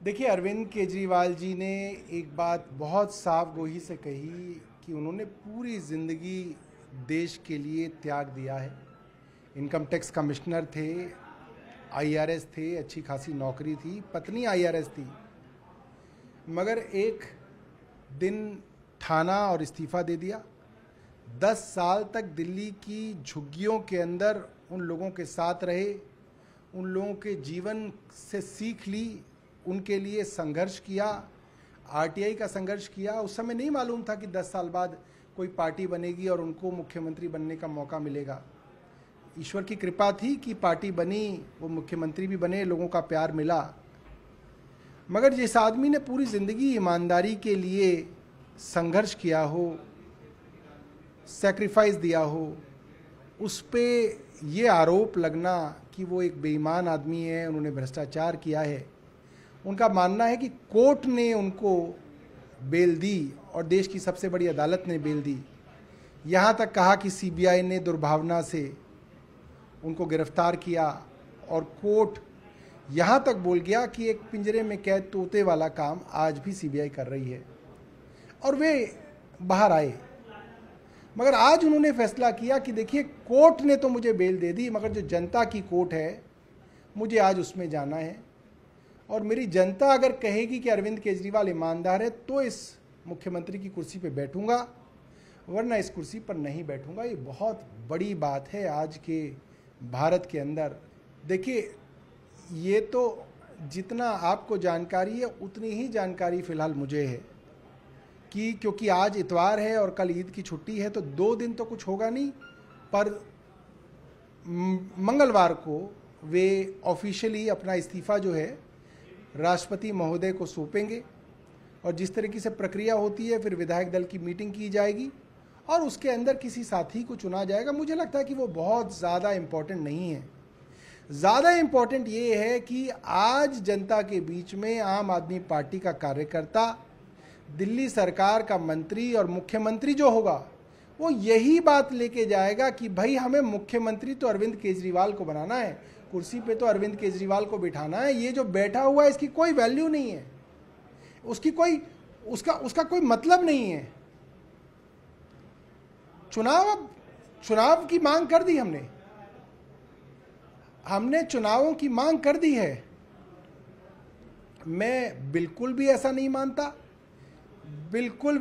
देखिए, अरविंद केजरीवाल जी ने एक बात बहुत साफ गोही से कही कि उन्होंने पूरी ज़िंदगी देश के लिए त्याग दिया है। इनकम टैक्स कमिश्नर थे, आईआरएस थे, अच्छी खासी नौकरी थी, पत्नी आईआरएस थी, मगर एक दिन ठाना और इस्तीफ़ा दे दिया। 10 साल तक दिल्ली की झुग्गियों के अंदर उन लोगों के साथ रहे, उन लोगों के जीवन से सीख ली, उनके लिए संघर्ष किया, आरटीआई का संघर्ष किया। उस समय नहीं मालूम था कि 10 साल बाद कोई पार्टी बनेगी और उनको मुख्यमंत्री बनने का मौका मिलेगा। ईश्वर की कृपा थी कि पार्टी बनी, वो मुख्यमंत्री भी बने, लोगों का प्यार मिला। मगर जिस आदमी ने पूरी ज़िंदगी ईमानदारी के लिए संघर्ष किया हो, सैक्रिफाइस दिया हो, उस पे ये आरोप लगना कि वो एक बेईमान आदमी है, उन्होंने भ्रष्टाचार किया है। उनका मानना है कि कोर्ट ने उनको बेल दी और देश की सबसे बड़ी अदालत ने बेल दी। यहाँ तक कहा कि सीबीआई ने दुर्भावना से उनको गिरफ्तार किया और कोर्ट यहाँ तक बोल गया कि एक पिंजरे में कैद तोते वाला काम आज भी सीबीआई कर रही है, और वे बाहर आए। मगर आज उन्होंने फैसला किया कि देखिए, कोर्ट ने तो मुझे बेल दे दी, मगर जो जनता की कोर्ट है मुझे आज उसमें जाना है, और मेरी जनता अगर कहेगी कि अरविंद केजरीवाल ईमानदार है तो इस मुख्यमंत्री की कुर्सी पे बैठूंगा, वरना इस कुर्सी पर नहीं बैठूंगा। ये बहुत बड़ी बात है आज के भारत के अंदर। देखिए, ये तो जितना आपको जानकारी है उतनी ही जानकारी फ़िलहाल मुझे है कि क्योंकि आज इतवार है और कल ईद की छुट्टी है, तो 2 दिन तो कुछ होगा नहीं, पर मंगलवार को वे ऑफिशियली अपना इस्तीफ़ा जो है राष्ट्रपति महोदय को सौंपेंगे, और जिस तरीके से प्रक्रिया होती है फिर विधायक दल की मीटिंग की जाएगी और उसके अंदर किसी साथी को चुना जाएगा। मुझे लगता है कि वो बहुत ज़्यादा इम्पोर्टेंट नहीं है। ज़्यादा इम्पोर्टेंट ये है कि आज जनता के बीच में आम आदमी पार्टी का कार्यकर्ता, दिल्ली सरकार का मंत्री और मुख्यमंत्री जो होगा वो यही बात लेके जाएगा कि भाई हमें मुख्यमंत्री तो अरविंद केजरीवाल को बनाना है, कुर्सी पे तो अरविंद केजरीवाल को बिठाना है। ये जो बैठा हुआ है इसकी कोई वैल्यू नहीं है, उसकी कोई उसका कोई मतलब नहीं है। चुनाव की मांग कर दी हमने चुनावों की मांग कर दी है। मैं बिल्कुल भी ऐसा नहीं मानता, बिल्कुल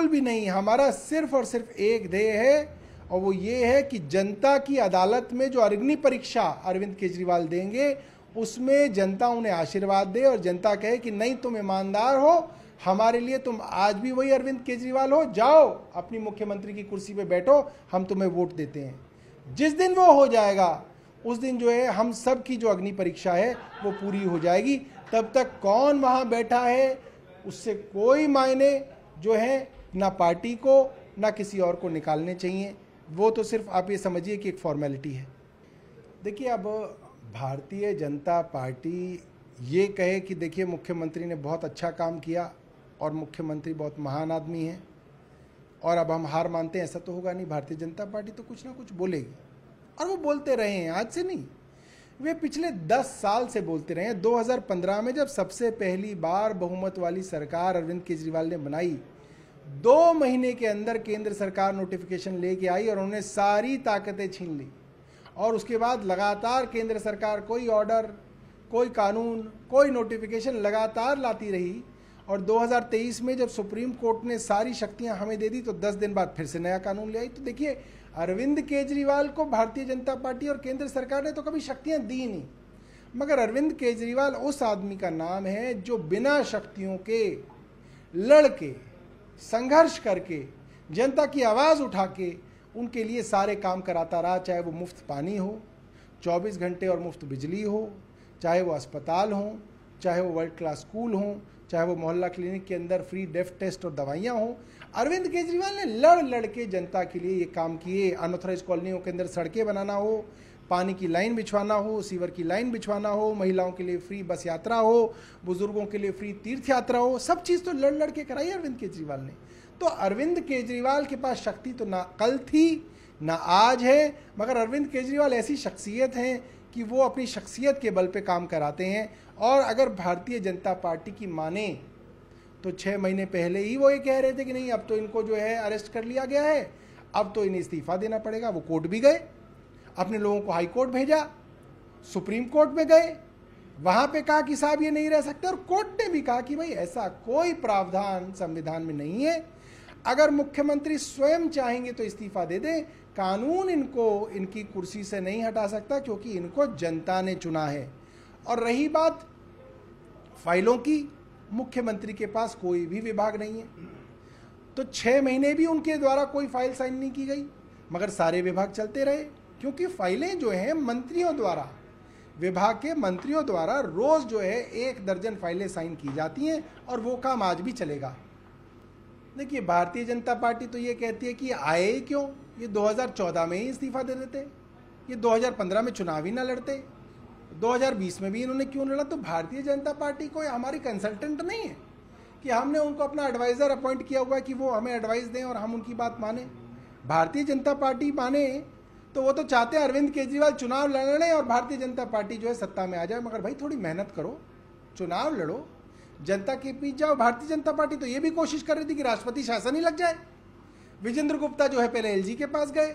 भी नहीं। हमारा सिर्फ और सिर्फ एक ध्येय है, और वो ये है कि जनता की अदालत में जो अग्नि परीक्षा अरविंद केजरीवाल देंगे उसमें जनता उन्हें आशीर्वाद दे और जनता कहे कि नहीं, तुम ईमानदार हो, हमारे लिए तुम आज भी वही अरविंद केजरीवाल हो, जाओ अपनी मुख्यमंत्री की कुर्सी पे बैठो, हम तुम्हें वोट देते हैं। जिस दिन वो हो जाएगा उस दिन जो है हम सब की जो अग्नि परीक्षा है वो पूरी हो जाएगी। तब तक कौन वहाँ बैठा है उससे कोई मायने जो है ना पार्टी को ना किसी और को निकालने चाहिए। वो तो सिर्फ आप ये समझिए कि एक फॉर्मेलिटी है। देखिए, अब भारतीय जनता पार्टी ये कहे कि देखिए मुख्यमंत्री ने बहुत अच्छा काम किया और मुख्यमंत्री बहुत महान आदमी है और अब हम हार मानते हैं, ऐसा तो होगा नहीं। भारतीय जनता पार्टी तो कुछ ना कुछ बोलेगी, और वो बोलते रहे हैं, आज से नहीं, वे पिछले 10 साल से बोलते रहे हैं। 2015 में जब सबसे पहली बार बहुमत वाली सरकार अरविंद केजरीवाल ने बनाई, 2 महीने के अंदर केंद्र सरकार नोटिफिकेशन लेके आई और उन्होंने सारी ताकतें छीन ली, और उसके बाद लगातार केंद्र सरकार कोई ऑर्डर, कोई कानून, कोई नोटिफिकेशन लगातार लाती रही। और 2023 में जब सुप्रीम कोर्ट ने सारी शक्तियां हमें दे दी तो 10 दिन बाद फिर से नया कानून ले आई। तो देखिए, अरविंद केजरीवाल को भारतीय जनता पार्टी और केंद्र सरकार ने तो कभी शक्तियां दी नहीं, मगर अरविंद केजरीवाल उस आदमी का नाम है जो बिना शक्तियों के लड़ के, संघर्ष करके, जनता की आवाज़ उठा के उनके लिए सारे काम कराता रहा। चाहे वो मुफ्त पानी हो, 24 घंटे और मुफ्त बिजली हो, चाहे वो अस्पताल हो, चाहे वो वर्ल्ड क्लास स्कूल हो, चाहे वो मोहल्ला क्लिनिक के अंदर फ्री डेफ टेस्ट और दवाइयाँ हों। अरविंद केजरीवाल ने लड़ के जनता के लिए ये काम किए। अनऑथराइज कॉलोनियों के अंदर सड़कें बनाना हो, पानी की लाइन बिछवाना हो, सीवर की लाइन बिछवाना हो, महिलाओं के लिए फ्री बस यात्रा हो, बुजुर्गों के लिए फ्री तीर्थ यात्रा हो, सब चीज़ तो लड़ के कराई अरविंद केजरीवाल ने। तो अरविंद केजरीवाल के पास शक्ति तो ना कल थी ना आज है, मगर अरविंद केजरीवाल ऐसी शख्सियत हैं कि वो अपनी शख्सियत के बल पे काम कराते हैं। और अगर भारतीय जनता पार्टी की माने तो 6 महीने पहले ही वो ये कह रहे थे कि नहीं अब तो इनको जो है अरेस्ट कर लिया गया है, अब तो इन्हें इस्तीफा देना पड़ेगा। वो कोर्ट भी गए, अपने लोगों को हाई कोर्ट भेजा, सुप्रीम कोर्ट में गए, वहां पे कहा कि साहब ये नहीं रह सकते, और कोर्ट ने भी कहा कि भाई ऐसा कोई प्रावधान संविधान में नहीं है, अगर मुख्यमंत्री स्वयं चाहेंगे तो इस्तीफा दे दें, कानून इनको इनकी कुर्सी से नहीं हटा सकता क्योंकि इनको जनता ने चुना है। और रही बात फाइलों की, मुख्यमंत्री के पास कोई भी विभाग नहीं है, तो 6 महीने भी उनके द्वारा कोई फाइल साइन नहीं की गई, मगर सारे विभाग चलते रहे, क्योंकि फाइलें जो हैं मंत्रियों द्वारा, विभाग के मंत्रियों द्वारा रोज जो है 1 दर्जन फाइलें साइन की जाती हैं, और वो काम आज भी चलेगा। देखिए, भारतीय जनता पार्टी तो ये कहती है कि आए ही क्यों, ये 2014 में ही इस्तीफा दे देते, ये 2015 में चुनाव ही ना लड़ते, 2020 में भी इन्होंने क्यों लड़ा। तो भारतीय जनता पार्टी कोई हमारी कंसल्टेंट नहीं है कि हमने उनको अपना एडवाइज़र अपॉइंट किया हुआ है कि वो हमें एडवाइस दें और हम उनकी बात माने। भारतीय जनता पार्टी माने तो वो तो चाहते हैं अरविंद केजरीवाल चुनाव लड़े और भारतीय जनता पार्टी जो है सत्ता में आ जाए, मगर भाई थोड़ी मेहनत करो, चुनाव लड़ो, जनता के बीच जाओ। भारतीय जनता पार्टी तो ये भी कोशिश कर रही थी कि राष्ट्रपति शासन ही लग जाए। विजेंद्र गुप्ता जो है पहले एलजी के पास गए,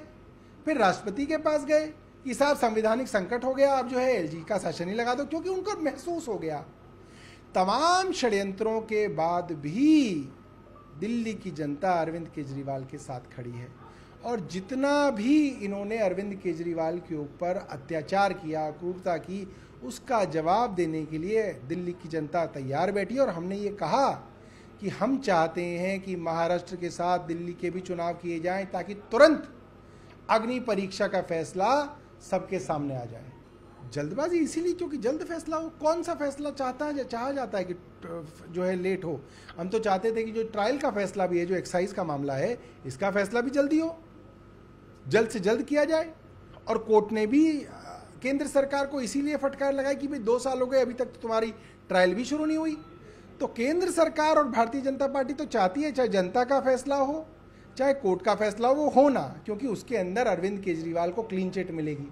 फिर राष्ट्रपति के पास गए कि साहब संवैधानिक संकट हो गया, अब जो है एलजी का शासन ही लगा दो, क्योंकि उनको महसूस हो गया। तमाम षड्यंत्रों के बाद भी दिल्ली की जनता अरविंद केजरीवाल के साथ खड़ी है, और जितना भी इन्होंने अरविंद केजरीवाल के ऊपर अत्याचार किया, क्रूरता की, उसका जवाब देने के लिए दिल्ली की जनता तैयार बैठी। और हमने ये कहा कि हम चाहते हैं कि महाराष्ट्र के साथ दिल्ली के भी चुनाव किए जाएं, ताकि तुरंत अग्नि परीक्षा का फैसला सबके सामने आ जाए। जल्दबाजी इसीलिए क्योंकि जल्द फैसला हो। कौन सा फैसला चाहा जाता है कि जो है लेट हो। हम तो चाहते थे कि जो ट्रायल का फैसला भी है, जो एक्साइज का मामला है, इसका फैसला भी जल्दी हो, जल्द से जल्द किया जाए। और कोर्ट ने भी केंद्र सरकार को इसीलिए फटकार लगाई कि भाई 2 साल हो गए, अभी तक तो तुम्हारी ट्रायल भी शुरू नहीं हुई। तो केंद्र सरकार और भारतीय जनता पार्टी तो चाहती है चाहे जनता का फैसला हो चाहे कोर्ट का फैसला हो, वो होना, क्योंकि उसके अंदर अरविंद केजरीवाल को क्लीन चिट मिलेगी।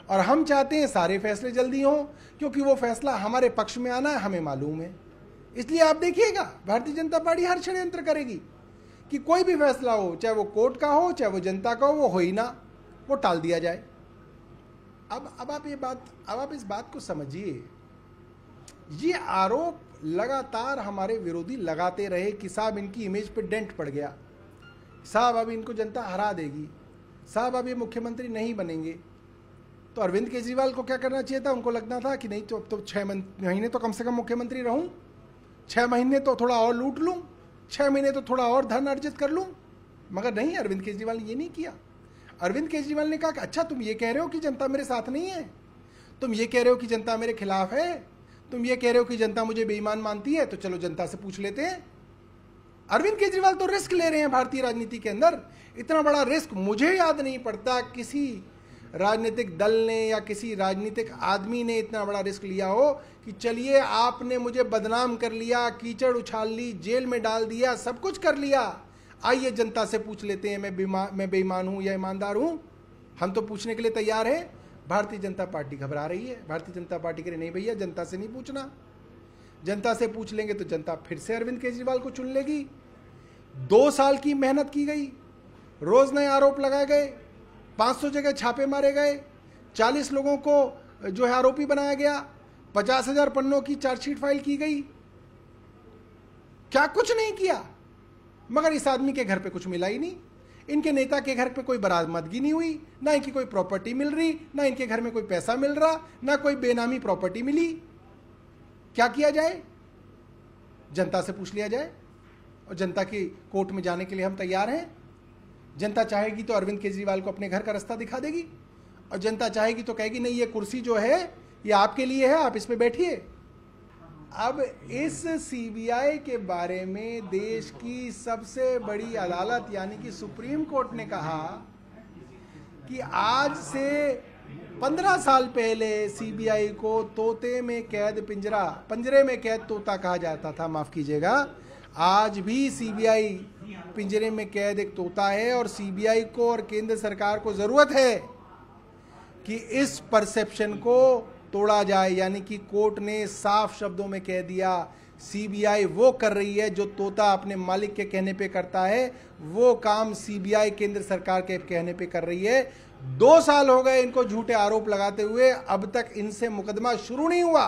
और हम चाहते हैं सारे फैसले जल्दी हों, क्योंकि वो फैसला हमारे पक्ष में आना है, हमें मालूम है। इसलिए आप देखिएगा, भारतीय जनता पार्टी हर षड्यंत्र करेगी कि कोई भी फैसला हो, चाहे वो कोर्ट का हो चाहे वो जनता का हो ही ना, वो टाल दिया जाए। अब आप इस बात को समझिए। ये आरोप लगातार हमारे विरोधी लगाते रहे कि साहब इनकी इमेज पे डेंट पड़ गया, साहब अब इनको जनता हरा देगी, साहब अब ये मुख्यमंत्री नहीं बनेंगे। तो अरविंद केजरीवाल को क्या करना चाहिए था? उनको लगना था कि नहीं तो अब तो 6 महीने तो कम से कम मुख्यमंत्री रहूं, 6 महीने तो थोड़ा और लूट लूं, 6 महीने तो थोड़ा और धन अर्जित कर लूं। मगर नहीं, अरविंद केजरीवाल ने ये नहीं किया। अरविंद केजरीवाल ने कहा कि अच्छा तुम ये कह रहे हो कि जनता मेरे साथ नहीं है, तुम ये कह रहे हो कि जनता मेरे खिलाफ है, तुम ये कह रहे हो कि जनता मुझे बेईमान मानती है, तो चलो जनता से पूछ लेते हैं। अरविंद केजरीवाल तो रिस्क ले रहे हैं भारतीय राजनीति के अंदर। इतना बड़ा रिस्क मुझे याद नहीं पड़ता किसी राजनीतिक दल ने या किसी राजनीतिक आदमी ने इतना बड़ा रिस्क लिया हो कि चलिए आपने मुझे बदनाम कर लिया, कीचड़ उछाल ली, जेल में डाल दिया, सब कुछ कर लिया, आइए जनता से पूछ लेते हैं मैं बेईमान हूं या ईमानदार हूं। हम तो पूछने के लिए तैयार हैं। भारतीय जनता पार्टी घबरा रही है। भारतीय जनता पार्टी कह रही नहीं भैया, जनता से नहीं पूछना, जनता से पूछ लेंगे तो जनता फिर से अरविंद केजरीवाल को चुन लेगी। 2 साल की मेहनत की गई, रोज नए आरोप लगाए गए, 500 जगह छापे मारे गए, 40 लोगों को जो है आरोपी बनाया गया, 50,000 पन्नों की चार्जशीट फाइल की गई, क्या कुछ नहीं किया। मगर इस आदमी के घर पे कुछ मिला ही नहीं, इनके नेता के घर पे कोई बरामदगी नहीं हुई, ना इनकी कोई प्रॉपर्टी मिल रही, ना इनके घर में कोई पैसा मिल रहा, ना कोई बेनामी प्रॉपर्टी मिली। क्या किया जाए? जनता से पूछ लिया जाए, और जनता की कोर्ट में जाने के लिए हम तैयार हैं। जनता चाहेगी तो अरविंद केजरीवाल को अपने घर का रास्ता दिखा देगी, और जनता चाहेगी तो कहेगी नहीं, ये कुर्सी जो है ये आपके लिए है, आप इस पे बैठिए। अब इस सीबीआई के बारे में देश की सबसे बड़ी अदालत यानी कि सुप्रीम कोर्ट ने कहा कि आज से 15 साल पहले सीबीआई को तोते में कैद पंजरे में कैद तोता कहा जाता था, माफ कीजिएगा। आज भी सीबीआई पिंजरे में कैद एक तोता है, और सीबीआई को और केंद्र सरकार को जरूरत है कि इस परसेप्शन को तोड़ा जाए, यानी कि कोर्ट ने साफ शब्दों में कह दिया सीबीआई वो कर रही है जो तोता अपने मालिक के कहने पे करता है, वो काम सीबीआई केंद्र सरकार के कहने पे कर रही है। 2 साल हो गए इनको झूठे आरोप लगाते हुए, अब तक इनसे मुकदमा शुरू नहीं हुआ।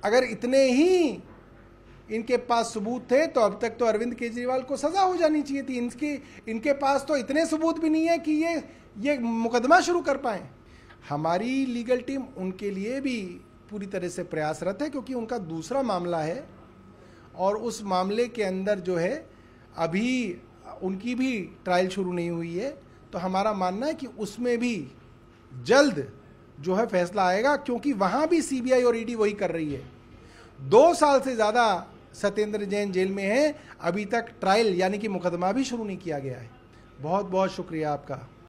अगर इतने ही इनके पास सबूत थे तो अब तक तो अरविंद केजरीवाल को सजा हो जानी चाहिए थी। इनके पास तो इतने सबूत भी नहीं है कि ये मुकदमा शुरू कर पाए। हमारी लीगल टीम उनके लिए भी पूरी तरह से प्रयासरत है, क्योंकि उनका दूसरा मामला है और उस मामले के अंदर जो है अभी उनकी भी ट्रायल शुरू नहीं हुई है। तो हमारा मानना है कि उसमें भी जल्द जो है फैसला आएगा, क्योंकि वहां भी सीबीआई और ईडी वही कर रही है। 2 साल से ज्यादा सत्येंद्र जैन जेल में है, अभी तक ट्रायल यानी कि मुकदमा भी शुरू नहीं किया गया है। बहुत बहुत शुक्रिया आपका।